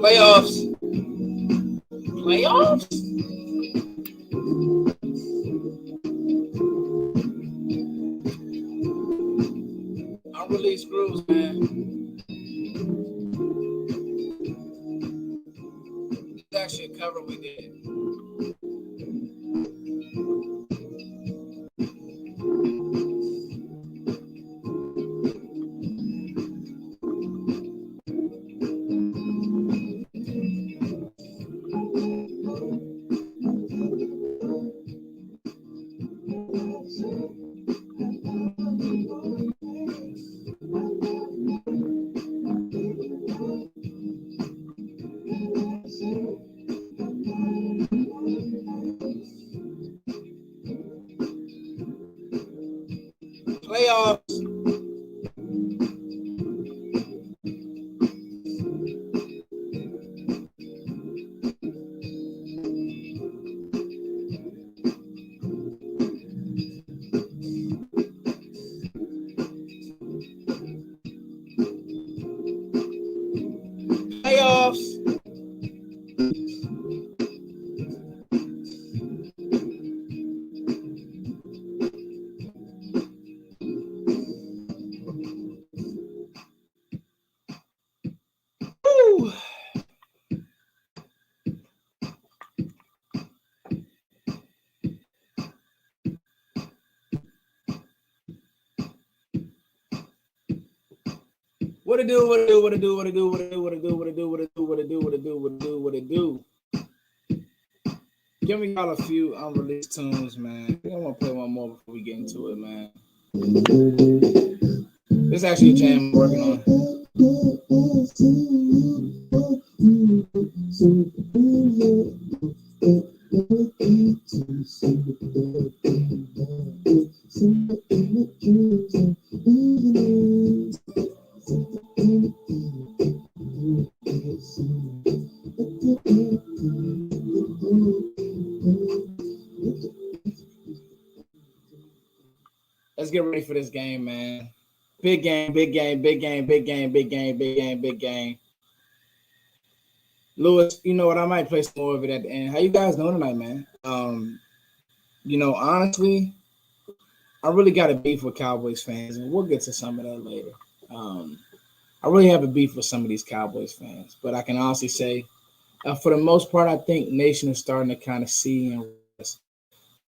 Playoffs. Playoffs? Unreleased grooves, man. It's actually a cover we did. Playoffs. Playoffs. Woo. What it do, what it do, what it do, what it do, what it do, what it do, what it do, what it do, what it do, what it do, what it do, what it do. Give me y'all a few unreleased tunes, man. I think I want to play one more before we get into it, man. This is actually a jam I'm working on. Let's get ready for this game, man. Big game, big game, big game, big game, big game, big game, big game. Lewis, you know what? I might play some more of it at the end. How you guys doing tonight, man? Honestly, I really got a beef with Cowboys fans, and we'll get to some of that later. I really have a beef with some of these Cowboys fans, but I can honestly say, for the most part, I think Nation is starting to kind of see and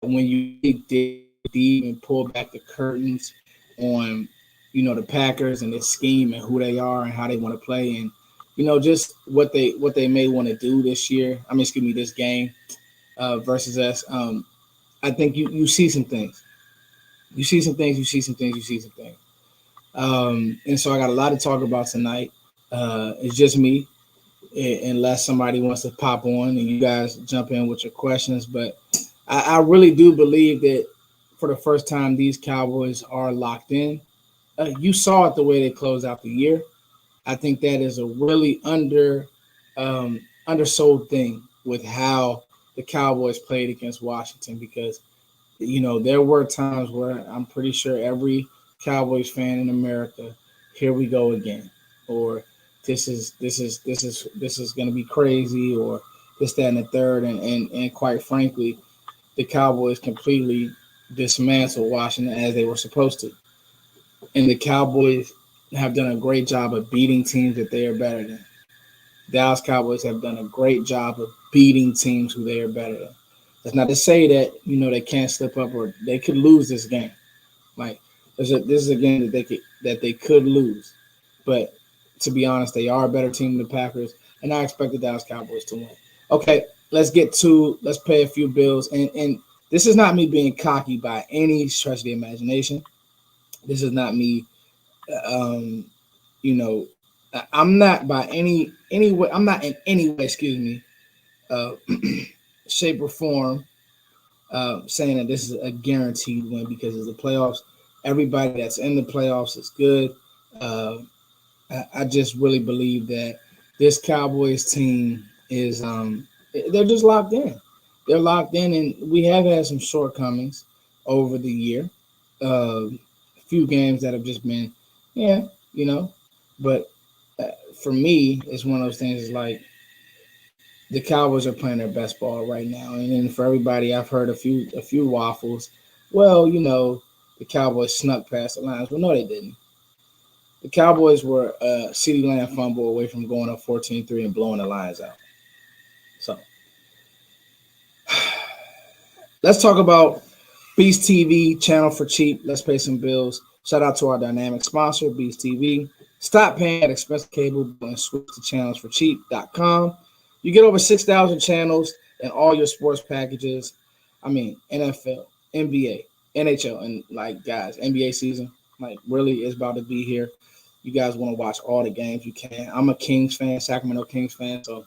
when you dig deep and pull back the curtains on, the Packers and their scheme and who they are and how they want to play and, just what they may want to do this year. This game versus us. I think you see some things. You see some things. And so I got a lot to talk about tonight. It's just me, unless somebody wants to pop on and you guys jump in with your questions. But I really do believe that for the first time, these Cowboys are locked in. You saw it the way they closed out the year. I think that is a really undersold thing with how the Cowboys played against Washington because, there were times where I'm pretty sure every Cowboys fan in America, here we go again, or this is going to be crazy, or this, that, and the third, and quite frankly, the Cowboys completely dismantled Washington as they were supposed to, and the Cowboys have done a great job of beating teams that they are better than. Dallas Cowboys have done a great job of beating teams who they are better than. That's not to say that they can't slip up or they could lose this game. Like this is a game that they could lose, but to be honest, they are a better team than the Packers, and I expect the Dallas Cowboys to win. Okay, let's pay a few bills, and this is not me being cocky by any stretch of the imagination. This is not me. I'm not by any way. I'm not in any way. Excuse me. Shape or form, saying that this is a guaranteed win because of the playoffs. Everybody that's in the playoffs is good. I just really believe that this Cowboys team is they're just locked in. They're locked in, and we have had some shortcomings over the year. few games that have just been, yeah, you know. But for me, it's one of those things. Is like the Cowboys are playing their best ball right now, and then for everybody, I've heard a few waffles. Well, the Cowboys snuck past the Lions. Well, no, they didn't. The Cowboys were a CeeDee Lamb fumble away from going up 14-3 and blowing the Lions out. So let's talk about Beast TV, channel for cheap. Let's pay some bills. Shout out to our dynamic sponsor, Beast TV. Stop paying at expensive cable and switch to channelsforcheap.com. You get over 6,000 channels and all your sports packages. I mean, NFL, NBA, NHL, and guys, NBA season, really is about to be here. You guys want to watch all the games you can. I'm a Kings fan, Sacramento Kings fan, so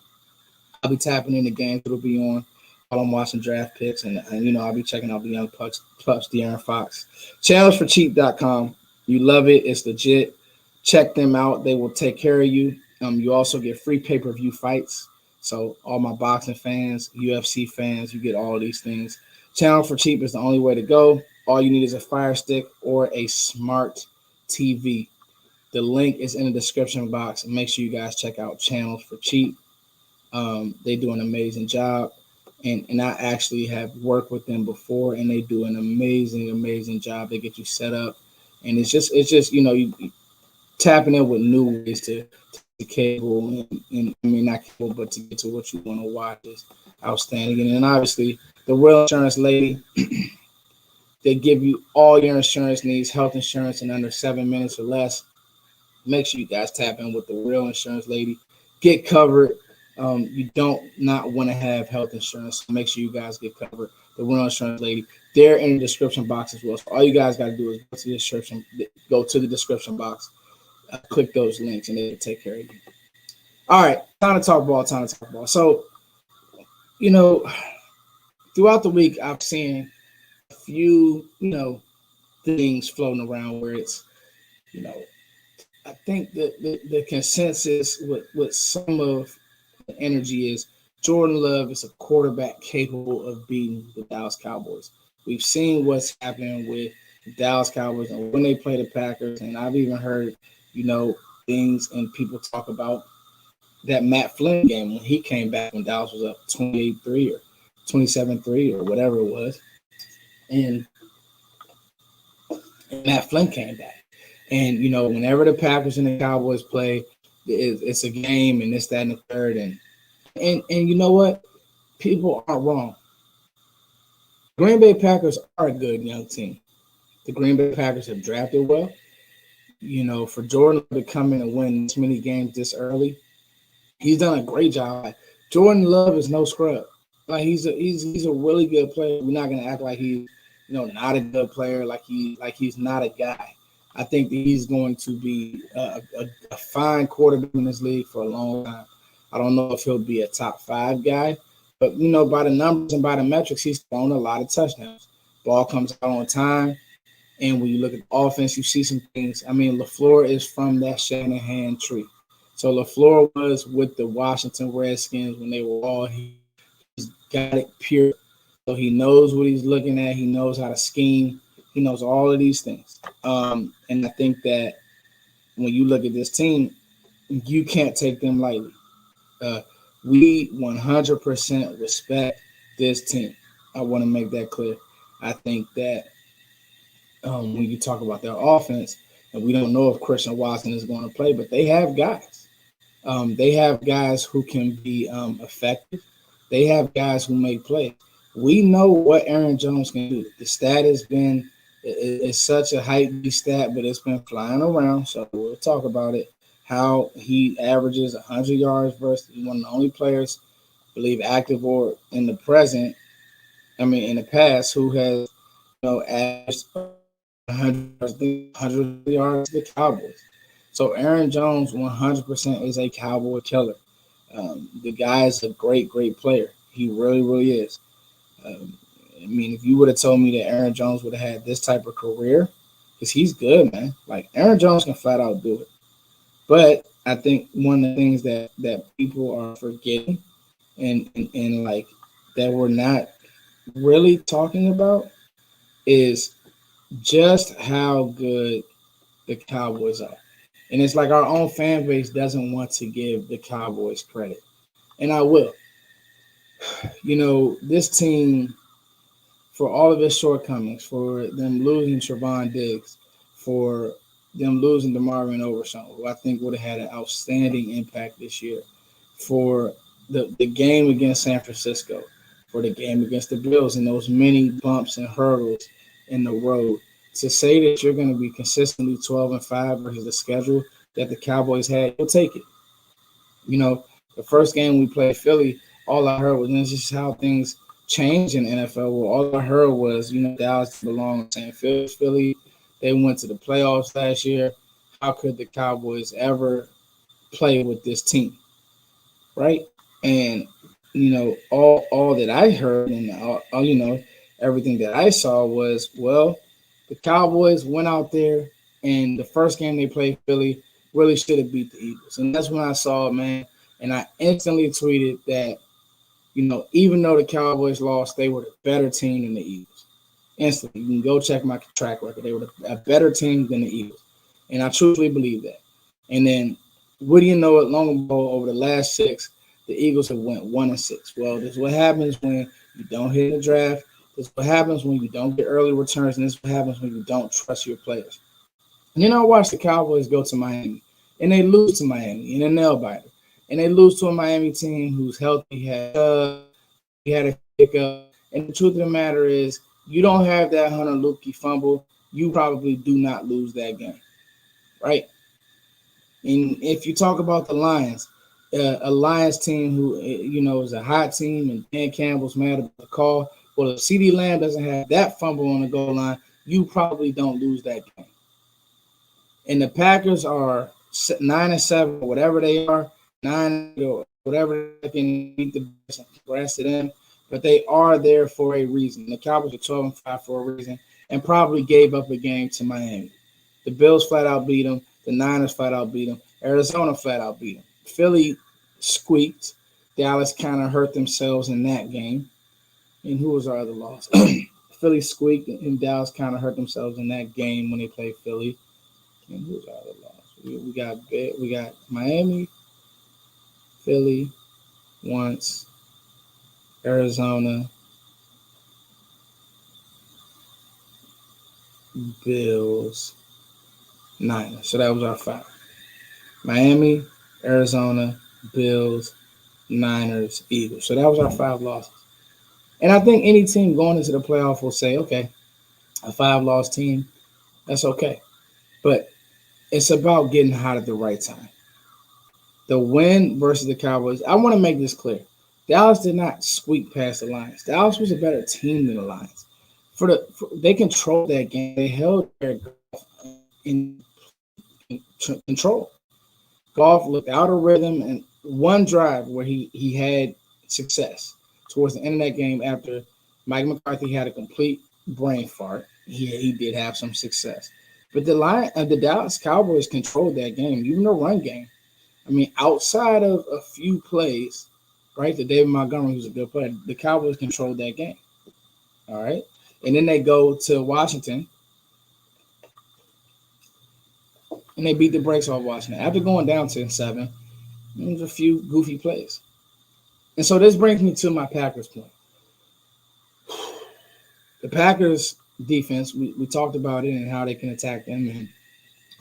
I'll be tapping in the games that'll be on while I'm watching draft picks, and I'll be checking out the young pups, De'Aaron Fox. Channelsforcheap.com. You love it. It's legit. Check them out. They will take care of you. You also get free pay-per-view fights. So all my boxing fans, UFC fans, you get all of these things. Channel for Cheap is the only way to go. All you need is a Fire Stick or a smart TV. The link is in the description box. And make sure you guys check out Channels for Cheap. They do an amazing job. And I actually have worked with them before, and they do an amazing job. They get you set up. And it's just you tapping in with new ways to cable and I mean not cable, but to get to what you want to watch is outstanding. And then obviously the Real Insurance Lady, they give you all your insurance needs, health insurance in under 7 minutes or less. Make sure you guys tap in with the Real Insurance Lady. Get covered. You don't not want to have health insurance, so make sure you guys get covered. The Real Insurance Lady, they're in the description box as well. So all you guys got to do is go to the description box, click those links, and they'll take care of you. All right, time to talk ball. So, throughout the week, I've seen a few, things floating around where it's, I think the consensus with some of the energy is Jordan Love is a quarterback capable of beating the Dallas Cowboys. We've seen what's happening with the Dallas Cowboys and when they play the Packers, and I've even heard, things and people talk about that Matt Flynn game when he came back when Dallas was up 28-3 or 27-3 or whatever it was. And Matt Flynn came back. And, whenever the Packers and the Cowboys play, it's a game and this, that, and the third. And you know what? People aren't wrong. Green Bay Packers are a good young team. The Green Bay Packers have drafted well. For Jordan to come in and win this many games this early, he's done a great job. Jordan Love is no scrub. He's a really good player. We're not gonna act like he's not a good player, like he's not a guy. I think that he's going to be a fine quarterback in this league for a long time. I don't know if he'll be a top 5 guy, but by the numbers and by the metrics, he's thrown a lot of touchdowns. Ball comes out on time. And when you look at the offense, you see some things. I mean, LaFleur is from that Shanahan tree. So LaFleur was with the Washington Redskins when they were all he's got it pure. So he knows what he's looking at. He knows how to scheme. He knows all of these things. And I think that when you look at this team, you can't take them lightly. We 100% respect this team. I want to make that clear. I think that when you talk about their offense, and we don't know if Christian Watson is going to play, but they have guys. They have guys who can be effective. They have guys who make plays. We know what Aaron Jones can do. The stat has been it's such a hype stat, but it's been flying around, so we'll talk about it. How he averages 100 yards versus one of the only players, I believe, active or in the past, who has averaged 100 yards to the Cowboys. So Aaron Jones 100% is a Cowboy killer. The guy is a great player. He really, really is. If you would have told me that Aaron Jones would have had this type of career, because he's good, man. Aaron Jones can flat out do it. But I think one of the things that people are forgetting and that we're not really talking about is just how good the Cowboys are. And it's like our own fan base doesn't want to give the Cowboys credit. And I will. This team, for all of its shortcomings, for them losing Trevon Diggs, for them losing DeMarvin Overshown, who I think would have had an outstanding impact this year, for the game against San Francisco, for the game against the Bills, and those many bumps and hurdles in the road. To say that you're going to be consistently 12-5 versus the schedule that the Cowboys had, you'll take it. The first game we played Philly, all I heard was, this is how things change in the NFL. Well, all I heard was, Dallas belongs to Philly. They went to the playoffs last year. How could the Cowboys ever play with this team, right? And all that I heard and everything that I saw was, well, the Cowboys went out there and the first game they played Philly really should have beat the Eagles, and that's when I saw it, man. And I instantly tweeted that, even though the Cowboys lost, they were the better team than the Eagles. Instantly, you can go check my track record. They were a better team than the Eagles, and I truly believe that. And then, what do you know it? Long ago, over the last 6, the Eagles have went 1-6. Well, this is what happens when you don't hit the draft. This is what happens when you don't get early returns, and this is what happens when you don't trust your players. And then I watched the Cowboys go to Miami, and they lose to Miami in a nail biter. And they lose to a Miami team who's healthy, had a hiccup. And the truth of the matter is, you don't have that Hunter Luepke fumble, you probably do not lose that game, right? And if you talk about the Lions, a Lions team who, is a hot team, and Dan Campbell's mad about the call. Well, if CeeDee Lamb doesn't have that fumble on the goal line, you probably don't lose that game. And the Packers are 9-7, whatever they are, 9 or whatever they can beat the rest of them, but they are there for a reason. The Cowboys are 12-5 for a reason, and probably gave up a game to Miami. The Bills flat out beat them. The Niners flat out beat them. Arizona flat out beat them. Philly squeaked. Dallas kind of hurt themselves in that game. And who was our other loss? Philly squeaked, and Dallas kind of hurt themselves in that game when they played Philly. And who was our other loss? We got Miami, Philly, once, Arizona, Bills, Niners. So that was our 5. Miami, Arizona, Bills, Niners, Eagles. So that was our 5 losses. And I think any team going into the playoff will say, okay, a 5-loss team, that's okay. But it's about getting hot at the right time. The win versus the Cowboys, I want to make this clear. Dallas did not squeak past the Lions. Dallas was a better team than the Lions. They controlled that game. They held their in control. Goff looked out of rhythm, and one drive where he had success towards the end of that game after Mike McCarthy had a complete brain fart. He did have some success. But the Dallas Cowboys controlled that game, even the run game. I mean, outside of a few plays, right, the David Montgomery, who's a good player, the Cowboys controlled that game. All right. And then they go to Washington, and they beat the brakes off Washington. After going down 10-7, there was a few goofy plays. And so this brings me to my Packers point. The Packers defense, we talked about it and how they can attack them and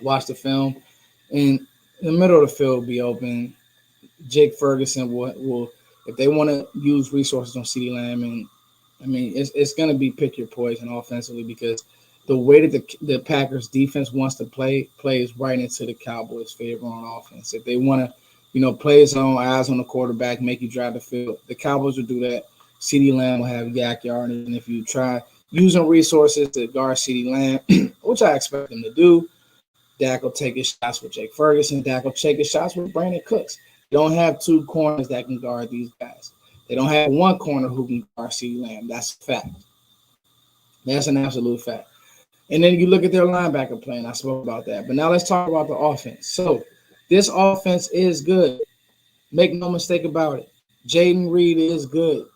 watch the film. And the middle of the field will be open. Jake Ferguson will if they want to use resources on CeeDee Lamb, and I mean it's going to be pick your poison offensively, because the way that the Packers defense wants to play is right into the Cowboys' favor on offense. If they want to, play his own eyes on the quarterback, make you drive the field, the Cowboys will do that. CeeDee Lamb will have yak yard, and if you try using resources to guard CeeDee Lamb, which I expect them to do, Dak will take his shots with Jake Ferguson. Dak will take his shots with Brandon Cooks. They don't have 2 corners that can guard these guys. They don't have 1 corner who can guard CeeDee Lamb. That's a fact. That's an absolute fact. And then you look at their linebacker play, and I spoke about that. But now let's talk about the offense. So this offense is good. Make no mistake about it. Jaden Reed is good.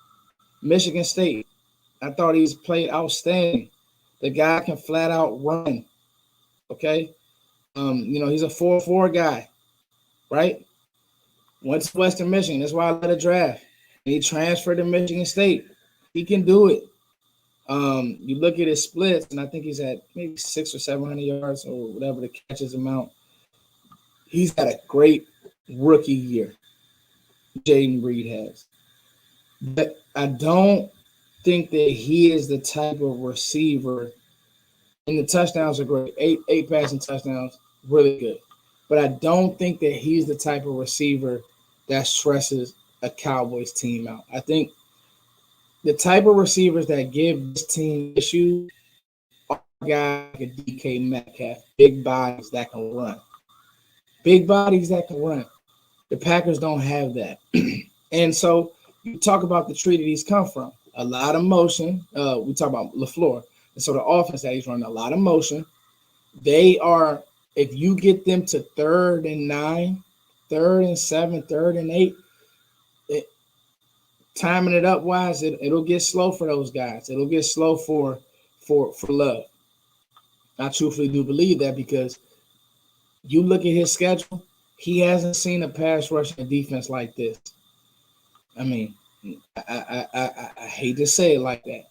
Michigan State, I thought he's played outstanding. The guy can flat out run. Okay. He's a 4-4 guy, right? Went to Western Michigan. That's why I let a draft. He transferred to Michigan State. He can do it. You look at his splits, and I think he's at maybe 600 or 700 yards or whatever the catches amount. He's had a great rookie year. Jaden Reed has. But I don't think that he is the type of receiver. And the touchdowns are great. Eight passing touchdowns, really good. But I don't think that he's the type of receiver that stresses a Cowboys team out. I think the type of receivers that give this team issues are guys like a DK Metcalf, big bodies that can run. Big bodies that can run. The Packers don't have that. And so you talk about the tree that he's come from. A lot of motion. We talk about LaFleur. And so the offense that he's running, a lot of motion. They are, if you get them to 3rd and 9, 3rd and 7, 3rd and 8, timing it up wise, it'll get slow for those guys. It'll get slow for Love. I truthfully do believe that because you look at his schedule, he hasn't seen a pass rushing defense like this. I mean, I hate to say it like that.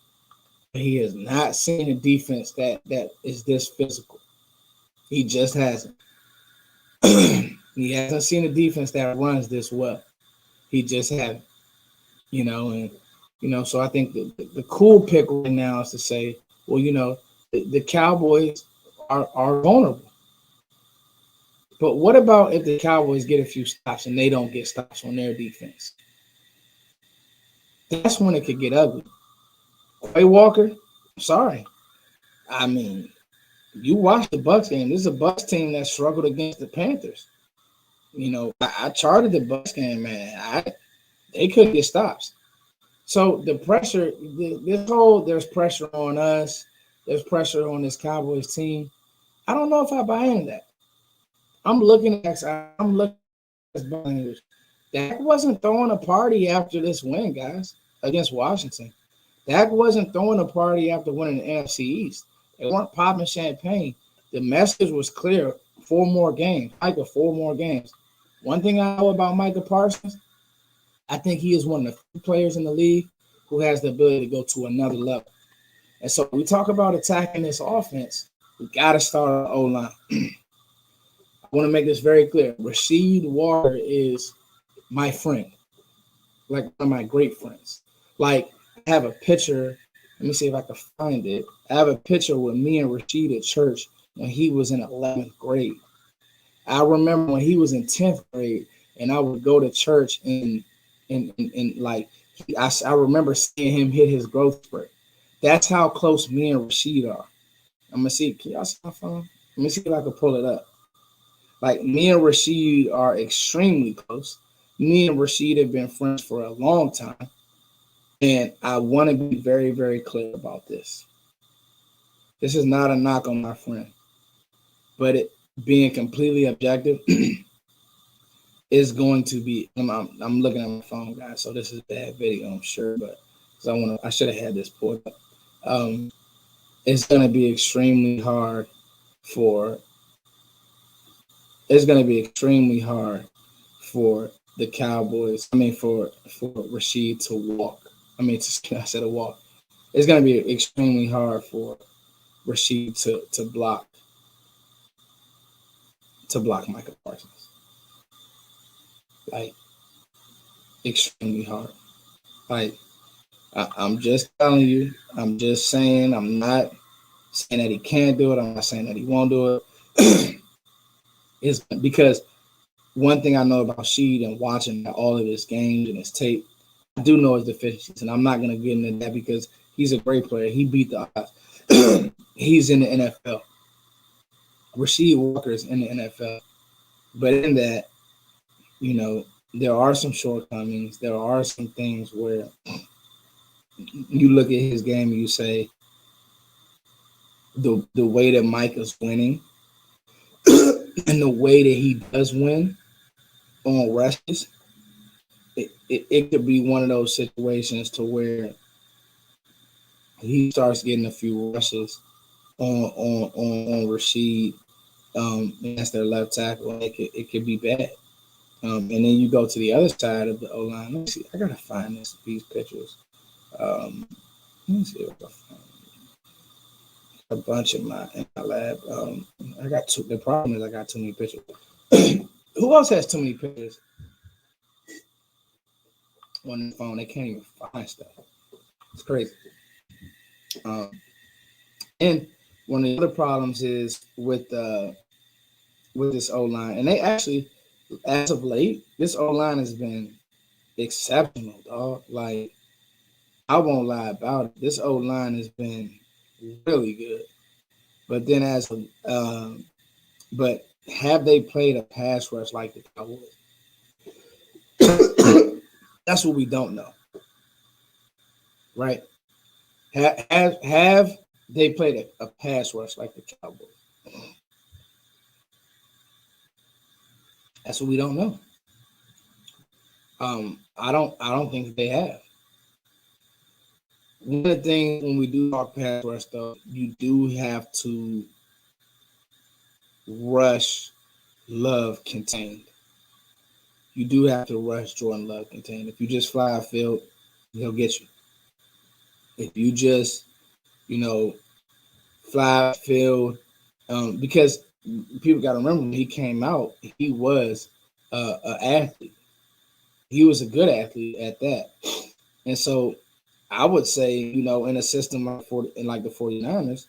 He has not seen a defense that is this physical. He just hasn't. He hasn't seen a defense that runs this well. He just hasn't. So I think the cool pick right now is to say, well, the Cowboys are vulnerable. But what about if the Cowboys get a few stops and they don't get stops on their defense? That's when it could get ugly. Quay Walker, sorry. I mean, you watch the Bucs game. This is a Bucs team that struggled against the Panthers. I charted the Bucs game, man. They couldn't get stops. So the pressure, there's pressure on us. There's pressure on this Cowboys team. I don't know if I buy into that. I'm looking at Dak wasn't throwing a party after this win, guys, against Washington. Dak wasn't throwing a party after winning the NFC East. They weren't popping champagne. The message was clear. 4 more games. Micah, 4 more games. One thing I know about Micah Parsons, I think he is one of the few players in the league who has the ability to go to another level. And so we talk about attacking this offense. We got to start on the O-line. I want to make this very clear. Rasheed Walker is my friend, like one of my great friends. Like, I have a picture. Let me see if I can find it. I have a picture with me and Rasheed at church when he was in 11th grade. I remember when he was in 10th grade, and I would go to church and I remember seeing him hit his growth spurt. That's how close me and Rasheed are. I'm gonna see. Can y'all see my phone? Let me see if I can pull it up. Like, me and Rasheed are extremely close. Me and Rasheed have been friends for a long time. And I want to be very, very clear about this. This is not a knock on my friend. But it being completely objective is going to be, I'm looking at my phone, guys, so this is a bad video, I'm sure, but I should have had this pulled up. It's going to be extremely hard for the Cowboys. For Rasheed to walk. I said a walk. It's going to be extremely hard for Rasheed to block Micah Parsons. Like, extremely hard. Like, I'm just telling you. I'm just saying. I'm not saying that he can't do it. I'm not saying that he won't do it. It's because one thing I know about Sheed and watching all of his games and his tape, I do know his deficiencies, and I'm not going to get into that because he's a great player. He beat the odds. He's in the NFL. Rasheed Walker's in the NFL. But in that, there are some shortcomings. There are some things where you look at his game and you say, the way that Micah's winning and the way that he does win on rushes, it could be one of those situations to where he starts getting a few rushes on Rashid. And that's their left tackle, and it could be bad. And then you go to the other side of the O line. Let me see. I gotta find these pictures. Um, let me see if I can find a bunch in my lab. I got two. The problem is I got too many pictures. Who else has too many pictures on the phone? They can't even find stuff. It's crazy. Um, and one of the other problems is with this O line, and they actually, as of late, this O line has been exceptional, dog. Like, I won't lie about it. This O line has been really good. But then but have they played a pass rush like the Cowboys? That's what we don't know, right? Have they played a pass rush like the Cowboys? That's what we don't know. I don't think they have. One of the things when we do talk pass rush, though, you do have to rush Love contained. You do have to rush Jordan Love contained. If you just fly a field, he'll get you. If you just, you know, fly a field, because people got to remember when he came out, he was an athlete. He was a good athlete at that. And so I would say, in a system like the 49ers,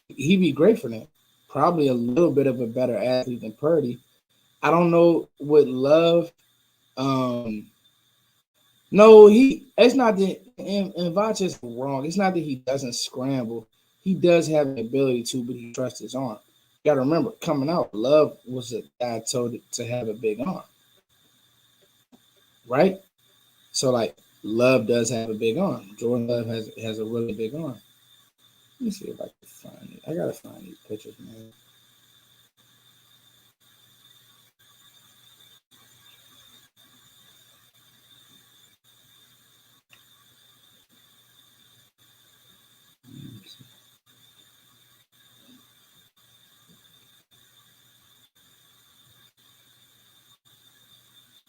he'd be great for them. Probably a little bit of a better athlete than Purdy. I don't know what Love. No, it's not that, and Vach is wrong. It's not that he doesn't scramble. He does have the ability to, but he trusts his arm. You got to remember, coming out, Love was a guy told to have a big arm, right? So, like, Love does have a big arm. Jordan Love has a really big arm. Let me see if I can find it. I gotta find these pictures, man.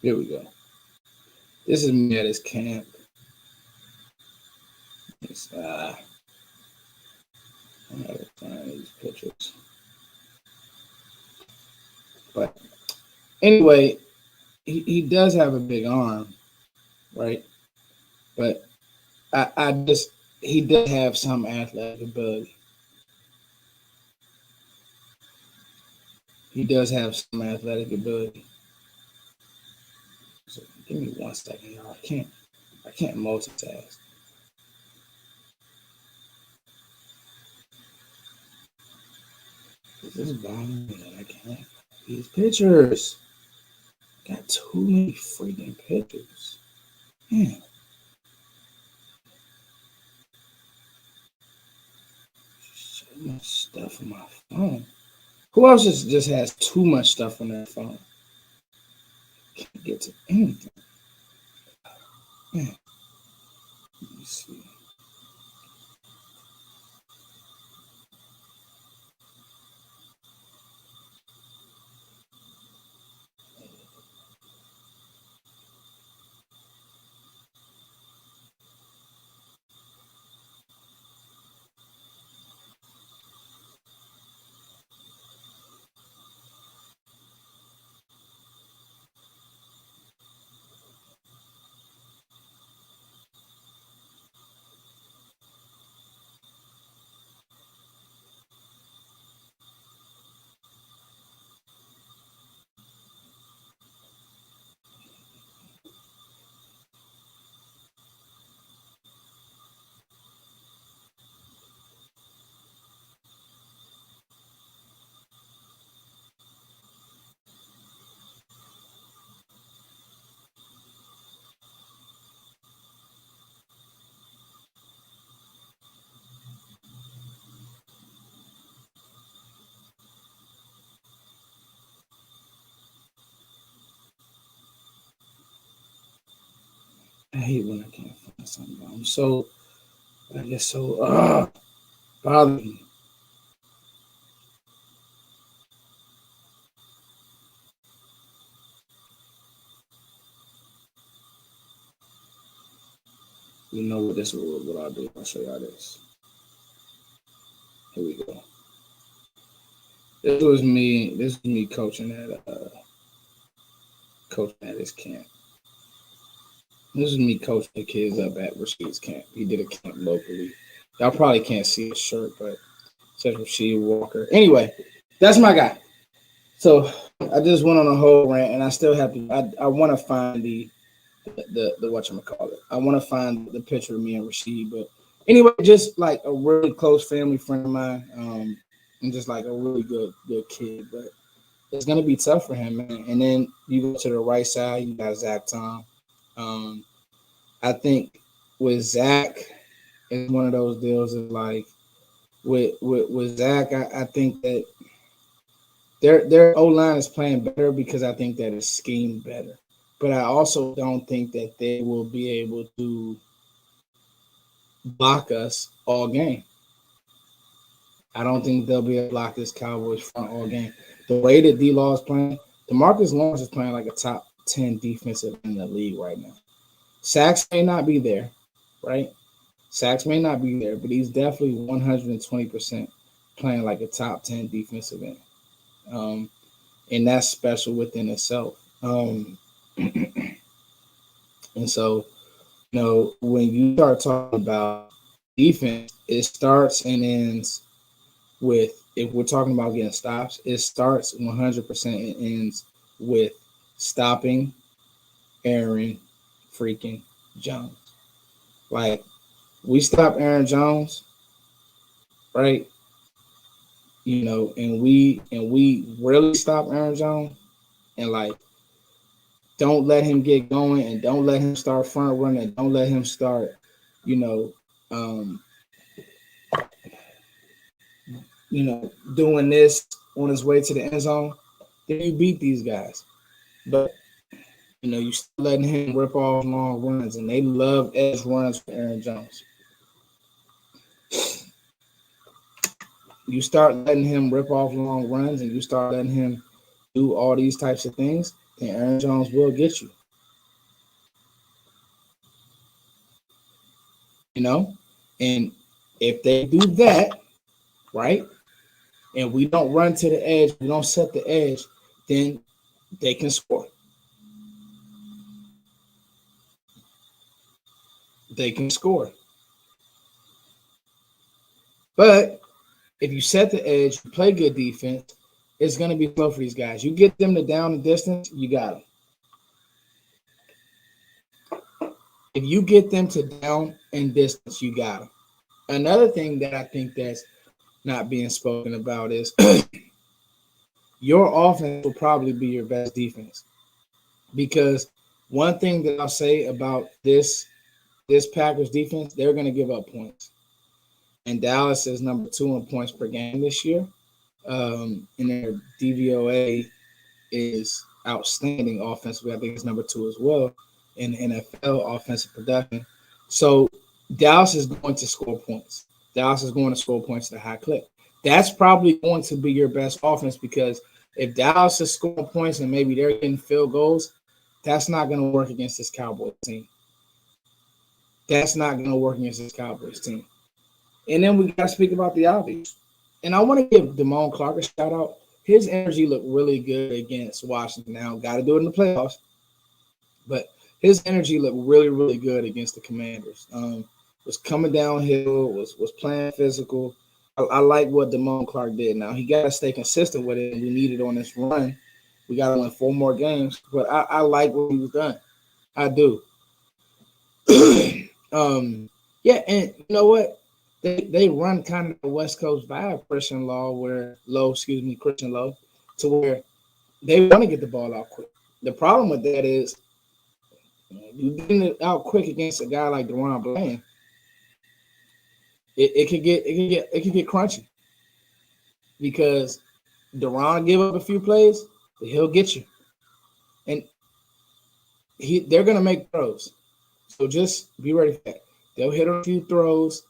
Here we go. This is me at his camp. I gotta find these pictures. But anyway, he does have a big arm, right? But I just he does have some athletic ability. He does have some athletic ability. So give me 1 second, y'all. I can't multitask. This is bothering me that I can't. These pictures. Got too many freaking pictures. Man. So much stuff on my phone. Who else just has too much stuff on their phone? Can't get to anything. Man. Let me see. I hate when I can't find something. I get so bothered me. You know what this is what I'll do. I'll show y'all this. Here we go. This was me. This is me coaching at his camp. This is me coaching the kids up at Rashid's camp. He did a camp locally. Y'all probably can't see his shirt, but it says Rashid Walker. Anyway, that's my guy. So I just went on a whole rant, and I still have to. I want to find the whatchamacallit. I want to find the picture of me and Rashid. But anyway, just like a really close family friend of mine, and just like a really good kid. But it's gonna be tough for him, man. And then you go to the right side, you got Zach Tom. I think with Zach, it's one of those deals of like with Zach, I think that their O-line is playing better because I think that it's schemed better. But I also don't think that they will be able to block us all game. I don't think they'll be able to block this Cowboys front all game. The way that D-Law is playing, DeMarcus Lawrence is playing like a top 10 defensive in the league right now. Sacks may not be there, right? Sacks may not be there, but he's definitely 120% playing like a top 10 defensive end. And that's special within itself. And so, you know, when you start talking about defense, it starts and ends with, if we're talking about getting stops, it starts 100% and ends with stopping Aaron freaking Jones. Like, we stop Aaron Jones, right? You know, and we really stop Aaron Jones, and like, don't let him get going, and don't let him start front running, and don't let him start, you know, doing this on his way to the end zone. Then you beat these guys. But you know, you still letting him rip off long runs, and they love edge runs for Aaron Jones. You start letting him rip off long runs, and you start letting him do all these types of things, then Aaron Jones will get you. You know? And if they do that, right, and we don't run to the edge, we don't set the edge, then they can score. They can score. But if you set the edge, you play good defense, it's going to be slow for these guys. You get them to down the distance, you got them. If you get them to down and distance, you got them. Another thing that I think that's not being spoken about is your offense will probably be your best defense. Because one thing that I'll say about this Packers defense, they're going to give up points. And Dallas is number 2 in points per game this year. And their DVOA is outstanding offensively. I think it's number 2 as well in NFL offensive production. So Dallas is going to score points. Dallas is going to score points at a high clip. That's probably going to be your best offense, because if Dallas is scoring points and maybe they're getting field goals, that's not going to work against this Cowboys team. That's not going to work against this Cowboys team. And then we got to speak about the obvious. And I want to give Damone Clark a shout out. His energy looked really good against Washington. Now, got to do it in the playoffs. But his energy looked really, really good against the Commanders. Was coming downhill, was playing physical. I like what Damone Clark did. Now, he got to stay consistent with it, and we need it on this run. We got to win 4 more games. But I like what he was done. I do. Yeah, and you know what? They run kind of the West Coast vibe, Christian Lowe, to where they want to get the ball out quick. The problem with that is you getting it out quick against a guy like DeRon Bland, it could get crunchy, because DeRon give up a few plays, but he'll get you, and they're gonna make throws. So just be ready for that. They'll hit on a few throws.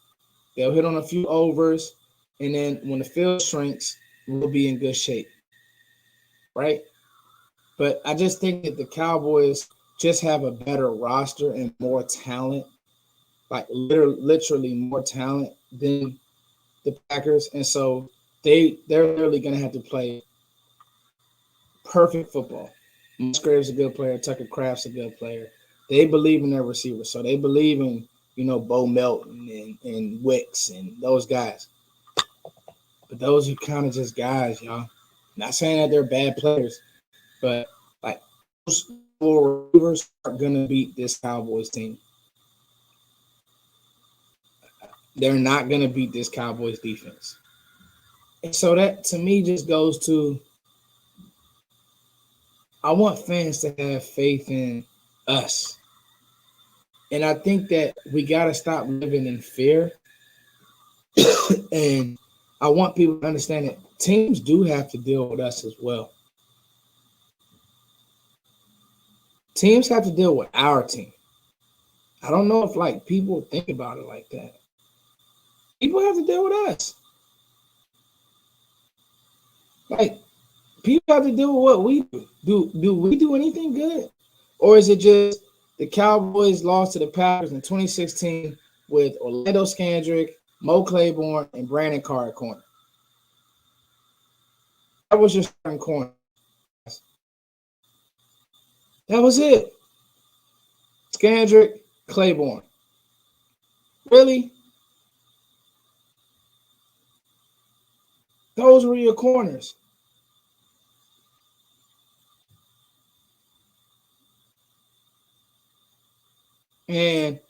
They'll hit on a few overs, and then when the field shrinks, we'll be in good shape, right? But I just think that the Cowboys just have a better roster and more talent like literally more talent than the Packers, and so they're literally going to have to play perfect football. Musgrave's a good player. Tucker Kraft's a good player. They believe in their receivers, so they believe in Bo Melton and Wicks and those guys. But those are kind of just guys, y'all. Not saying that they're bad players, but like those four receivers are gonna beat this Cowboys team. They're not gonna beat this Cowboys defense. And so that to me just goes to I want fans to have faith in us. And I think that we gotta stop living in fear. And I want people to understand that teams do have to deal with us as well. Teams have to deal with our team. I don't know if like people think about it like that. People have to deal with us. Like people have to deal with what we do. Do we do anything good? Or is it just the Cowboys lost to the Packers in 2016 with Orlando Scandrick, Mo Claiborne, and Brandon Carr at corner? That was your starting corner. That was it. Scandrick, Claiborne. Really? Those were your corners. And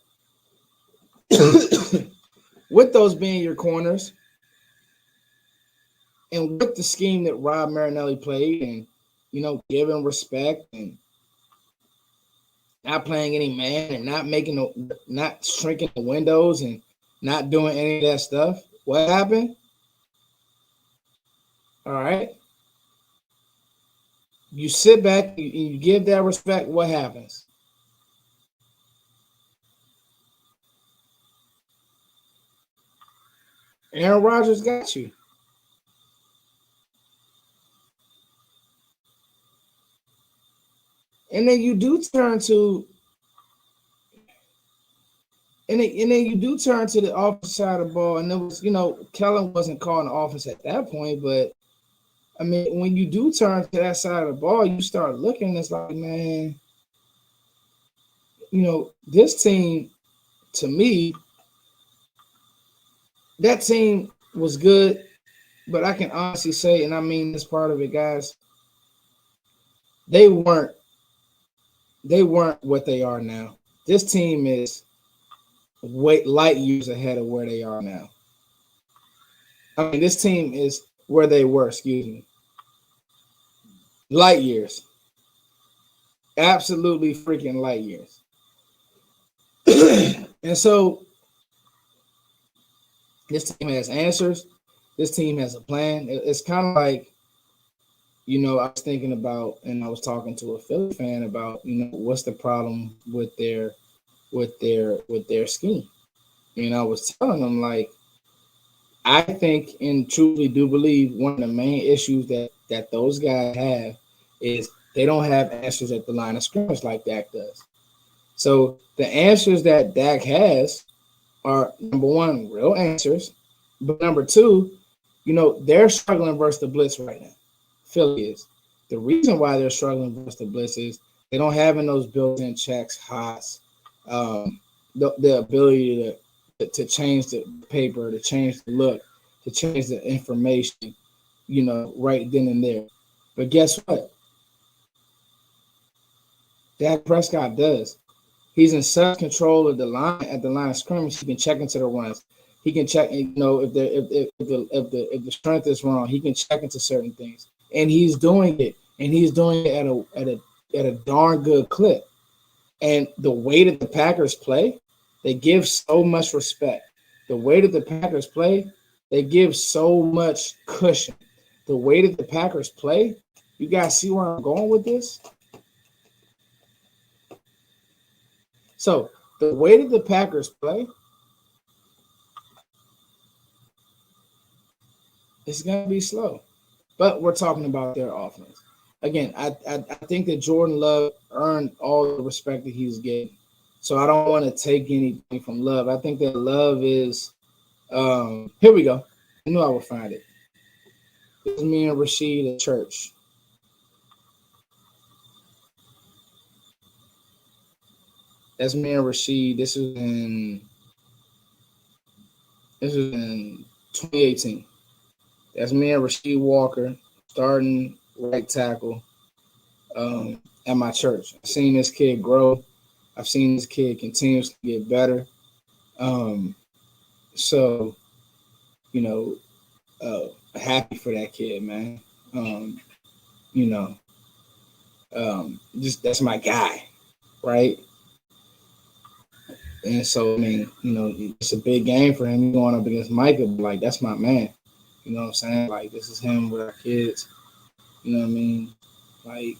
with those being your corners, and with the scheme that Rob Marinelli played, and giving respect and not playing any man and not shrinking the windows and not doing any of that stuff, what happened? All right. You sit back, you give that respect, what happens? Aaron Rodgers got you. And then you do turn to and then you do turn to the offensive side of the ball, and it was, Kellen wasn't calling the offense at that point, but I mean, when you do turn to that side of the ball, you start looking, it's like, man, this team, to me, that team was good, but I can honestly say, and I mean this part of it, guys, they weren't what they are now. This team is light years ahead of where they are now. I mean, this team is where they were, excuse me. Light years. Absolutely freaking light years. And so this team has answers. This team has a plan. It's kind of like, I was thinking about, and I was talking to a Philly fan about, what's the problem with their scheme. I was telling them, like, I think and truly do believe one of the main issues that those guys have is they don't have answers at the line of scrimmage like Dak does. So the answers that Dak has are, number one, real answers. But number two, they're struggling versus the blitz right now. Philly is. The reason why they're struggling versus the blitz is they don't have in those built-in checks, hots, the ability to change the paper, to change the look, to change the information, right then and there. But guess what? Dak Prescott does. He's in such control of the line at the line of scrimmage. He can check into the runs. He can check, if the strength is wrong, he can check into certain things, and he's doing it, and he's doing it at a darn good clip. And the way that the Packers play, they give so much respect. The way that the Packers play, they give so much cushion. The way that the Packers play, you guys see where I'm going with this? So the way that the Packers play, it's going to be slow. But we're talking about their offense. Again, I think that Jordan Love earned all the respect that he's getting. So I don't want to take anything from Love. I think that Love is here we go. I knew I would find it. It's me and Rashid at church. That's me and Rashid. This was in 2018. That's me and Rashid Walker starting right tackle at my church. I've seen this kid grow. I've seen this kid continuously get better. Um, so, you know, happy for that kid, man. You know, just that's my guy, right? And so, I mean, it's a big game for him going up against Micah. But like, that's my man. You know what I'm saying? Like, this is him with our kids. You know what I mean? Like,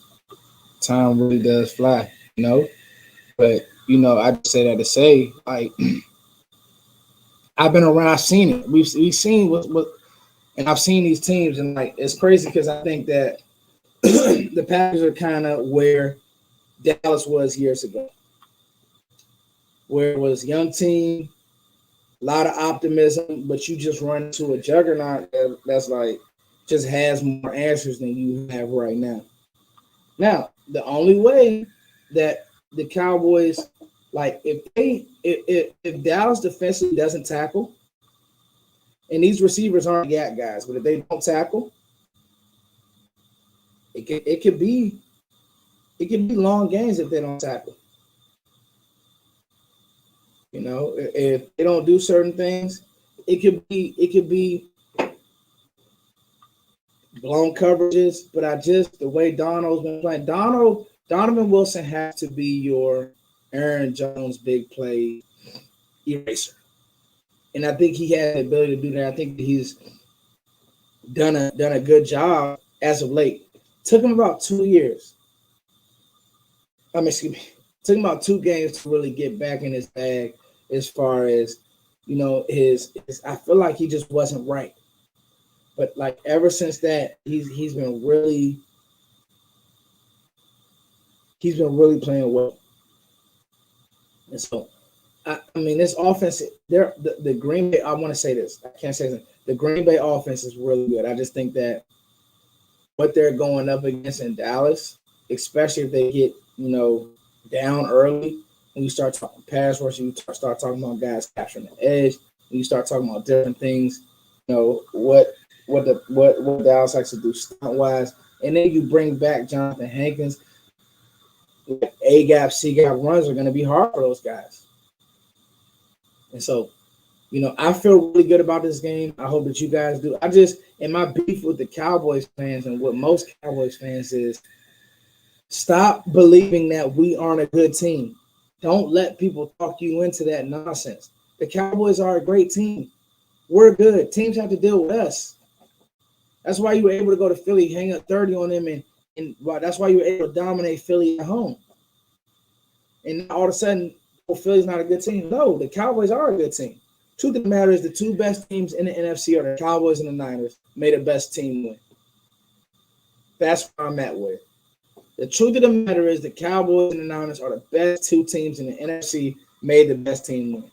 time really does fly, But, I just say that to say, like, I've been around, I've seen it. We've seen what, and I've seen these teams, and like, it's crazy because I think that the Packers are kind of where Dallas was years ago, where it was young team, a lot of optimism, but you just run into a juggernaut that's like just has more answers than you have right now. Now, the only way that the Cowboys, like, if Dallas defensively doesn't tackle, and these receivers aren't yak guys, but if they don't tackle, it could be long games if they don't tackle. If they don't do certain things, it could be blown coverages. But the way Donald's been playing, Donovan Wilson has to be your Aaron Jones big play eraser. And I think he has the ability to do that. I think he's done a good job as of late. Took him about 2 years. Took him about 2 games to really get back in his bag as far as, his I feel like he just wasn't right. But like ever since that, he's been really playing well. And so I mean, this offense, the Green Bay, I want to say this. I can't say this. The Green Bay offense is really good. I just think that what they're going up against in Dallas, especially if they get, down early, when you start talking pass rush, you start talking about guys capturing the edge, when you start talking about different things, what Dallas likes to do stunt wise, and then you bring back Jonathan Hankins. A gap, C gap runs are going to be hard for those guys. And so, I feel really good about this game. I hope that you guys do. And my beef with the Cowboys fans and what most Cowboys fans is, stop believing that we aren't a good team. Don't let people talk you into that nonsense. The Cowboys are a great team. We're good. Teams have to deal with us. That's why you were able to go to Philly, hang up 30 on them, and that's why you were able to dominate Philly at home. And all of a sudden, Philly's not a good team. No, the Cowboys are a good team. Truth of the matter is, the 2 best teams in the NFC are the Cowboys and the Niners. May the best team win. That's where I'm at with it. The truth of the matter is, the Cowboys and the Niners are the best 2 teams in the NFC. May the best team win.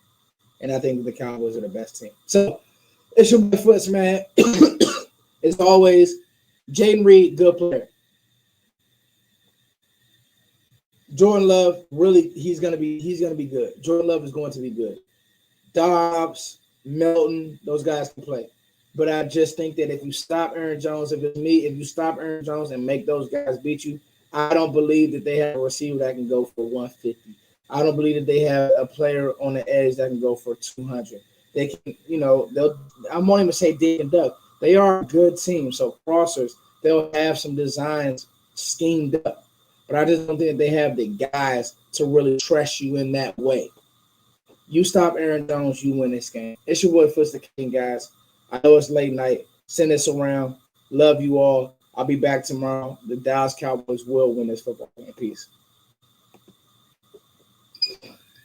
And I think the Cowboys are the best team. So, it's your boy Foots, man. As always, Jaden Reed, good player. Jordan Love, really, he's gonna be good. Jordan Love is going to be good. Dobbs, Melton, those guys can play. But I just think that if you stop Aaron Jones, if you stop Aaron Jones and make those guys beat you, I don't believe that they have a receiver that can go for 150. I don't believe that they have a player on the edge that can go for 200. They can, I won't even say dig and duck. They are a good team. So crossers, they'll have some designs schemed up. But I just don't think that they have the guys to really trust you in that way. You stop Aaron Jones, you win this game. It's your boy Foots the King, guys. I know it's late night. Send this around. Love you all. I'll be back tomorrow. The Dallas Cowboys will win this football game. Peace.